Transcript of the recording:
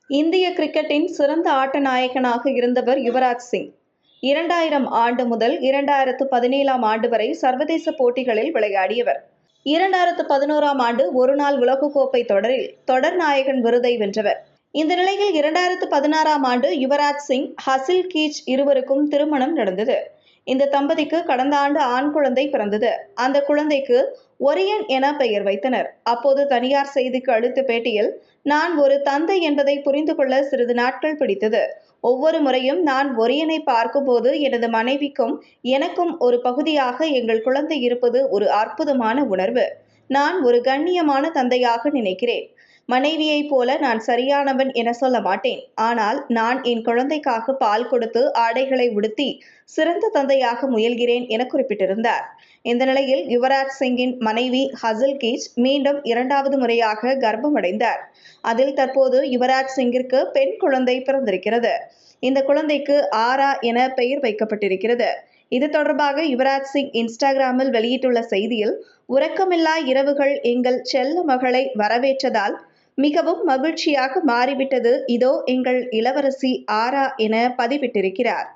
இந்திய கிரிக்கெட்டின் சிறந்த ஆட்ட நாயகனாக இருந்தவர் யுவராஜ் சிங். 2000 ஆண்டு முதல் 2017 ஆண்டு வரை சர்வதேச போட்டிகளில் விளையாடியவர். 2011 ஆண்டு ஒருநாள் உலகக்கோப்பை தொடரில் தொடர் நாயகன் விருதை வென்றவர். இந்த நிலையில் 2016 ஆண்டு யுவராஜ் சிங், ஹசில் கீச் இருவருக்கும் திருமணம் நடந்தது. இந்த தம்பதிக்கு கடந்த ஆண்டு ஆண் குழந்தை பிறந்தது. அந்த குழந்தைக்கு ஒரியன் என பெயர் வைத்தனர். அப்போது தனியார் செய்திக்கு அளித்த பேட்டியில், நான் ஒரு தந்தை என்பதை புரிந்து கொள்ள சிறிது நாட்கள் பிடித்தது. ஒவ்வொரு முறையும் நான் ஒரியனை பார்க்கும்போது எனது மனைவிக்கும் எனக்கும் ஒரு பகுதியாக எங்கள் குழந்தை இருப்பது ஒரு அற்புதமான உணர்வு. நான் ஒரு கண்ணியமான தந்தையாக நினைக்கிறேன். மனைவியைப் போல நான் சரியானவன் என சொல்ல மாட்டேன். ஆனால் நான் என் குழந்தைக்காக பால் கொடுத்து ஆடைகளை உடுத்தி சிறந்த தந்தையாக முயல்கிறேன் என குறிப்பிட்டிருந்தார். இந்த நிலையில் யுவராஜ் சிங்கின் மனைவி ஹசில் கீச் மீண்டும் 2வது முறையாக கர்ப்பமடைந்தார். அதில் தற்போது யுவராஜ் சிங்கிற்கு பெண் குழந்தை பிறந்திருக்கிறது. இந்த குழந்தைக்கு ஆரா என பெயர் வைக்கப்பட்டிருக்கிறது. இது தொடர்பாக யுவராஜ் சிங் இன்ஸ்டாகிராமில் வெளியிட்டுள்ள செய்தியில், உறக்கமில்லா இரவுகள் எங்கள் செல்ல மகளை வரவேற்றதால் மிகவும் மகிழ்ச்சியாக மாறிவிட்டது. இதோ எங்கள் இளவரசி ஆரா என பதிவிட்டிருக்கிறார்.